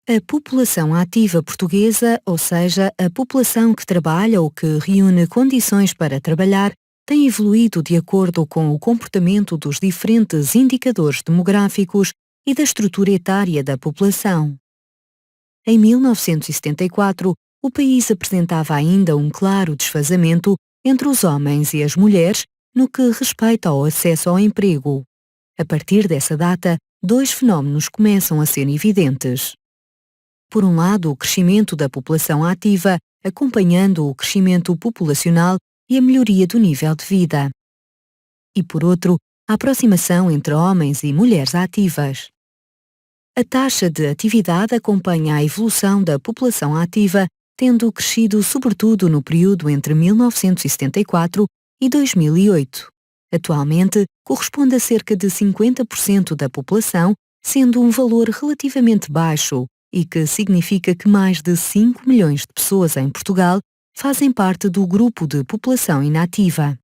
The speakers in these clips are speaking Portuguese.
A população ativa portuguesa, ou seja, a população que trabalha ou que reúne condições para trabalhar, tem evoluído de acordo com o comportamento dos diferentes indicadores demográficos e da estrutura etária da população. Em 1974, o país apresentava ainda um claro desfazamento entre os homens e as mulheres no que respeita ao acesso ao emprego. A partir dessa data, dois fenómenos começam a ser evidentes. Por um lado, o crescimento da população ativa, acompanhando o crescimento populacional e a melhoria do nível de vida. E por outro, a aproximação entre homens e mulheres ativas. A taxa de atividade acompanha a evolução da população ativa, tendo crescido sobretudo no período entre 1974 e 2008. Atualmente, corresponde a cerca de 50% da população, sendo um valor relativamente baixo, e que significa que mais de 5 milhões de pessoas em Portugal fazem parte do grupo de população inativa.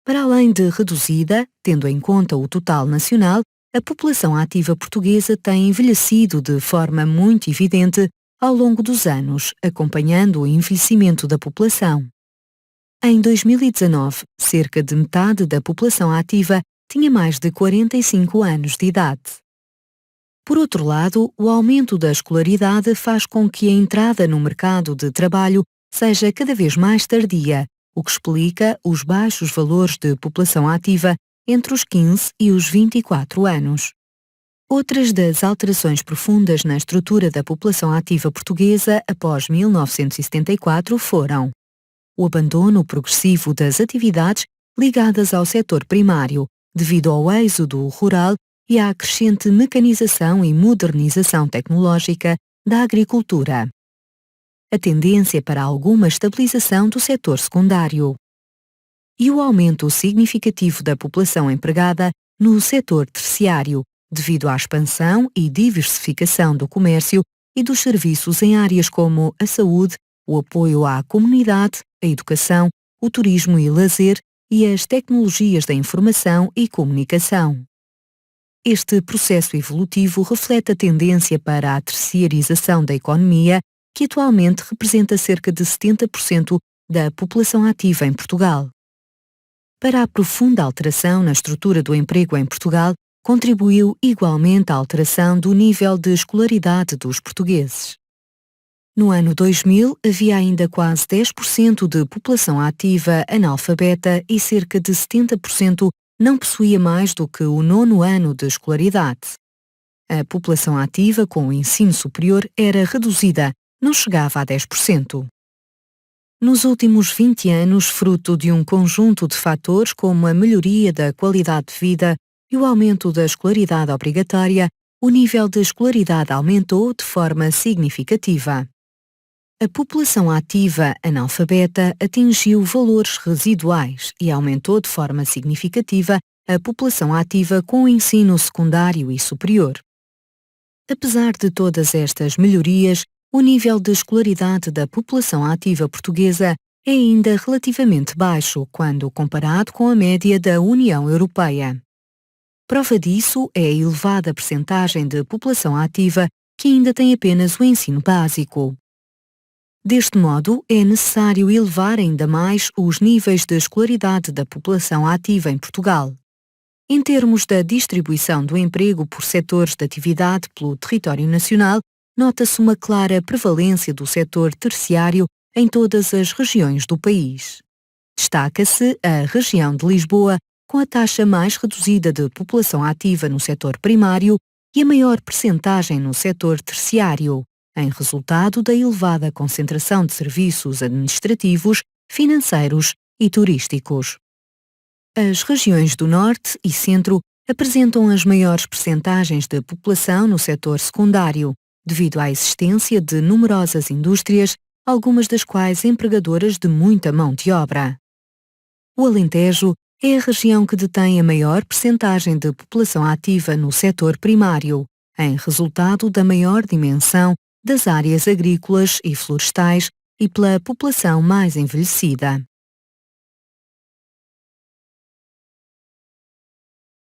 Para além de reduzida, tendo em conta o total nacional, a população ativa portuguesa tem envelhecido de forma muito evidente ao longo dos anos, acompanhando o envelhecimento da população. Em 2019, cerca de metade da população ativa tinha mais de 45 anos de idade. Por outro lado, o aumento da escolaridade faz com que a entrada no mercado de trabalho seja cada vez mais tardia, o que explica os baixos valores de população ativa entre os 15 e os 24 anos. Outras das alterações profundas na estrutura da população ativa portuguesa após 1974 foram o abandono progressivo das atividades ligadas ao setor primário, devido ao êxodo rural e à crescente mecanização e modernização tecnológica da agricultura. A tendência para alguma estabilização do setor secundário. E o aumento significativo da população empregada no setor terciário, devido à expansão e diversificação do comércio e dos serviços em áreas como a saúde, o apoio à comunidade, a educação, o turismo e lazer e as tecnologias da informação e comunicação. Este processo evolutivo reflete a tendência para a terciarização da economia, que atualmente representa cerca de 70% da população ativa em Portugal. Para a profunda alteração na estrutura do emprego em Portugal, contribuiu igualmente a alteração do nível de escolaridade dos portugueses. No ano 2000, havia ainda quase 10% de população ativa analfabeta e cerca de 70% não possuía mais do que o 9º ano de escolaridade. A população ativa com o ensino superior era reduzida, não chegava a 10%. Nos últimos 20 anos, fruto de um conjunto de fatores como a melhoria da qualidade de vida e o aumento da escolaridade obrigatória, o nível de escolaridade aumentou de forma significativa. A população ativa analfabeta atingiu valores residuais e aumentou de forma significativa a população ativa com o ensino secundário e superior. Apesar de todas estas melhorias, o nível de escolaridade da população ativa portuguesa é ainda relativamente baixo quando comparado com a média da União Europeia. Prova disso é a elevada percentagem de população ativa que ainda tem apenas o ensino básico. Deste modo, é necessário elevar ainda mais os níveis de escolaridade da população ativa em Portugal. Em termos da distribuição do emprego por setores de atividade pelo território nacional, nota-se uma clara prevalência do setor terciário em todas as regiões do país. Destaca-se a região de Lisboa, com a taxa mais reduzida de população ativa no setor primário e a maior percentagem no setor terciário, em resultado da elevada concentração de serviços administrativos, financeiros e turísticos. As regiões do Norte e Centro apresentam as maiores percentagens de população no setor secundário, devido à existência de numerosas indústrias, algumas das quais empregadoras de muita mão de obra. O Alentejo é a região que detém a maior percentagem de população ativa no setor primário, em resultado da maior dimensão das áreas agrícolas e florestais e pela população mais envelhecida.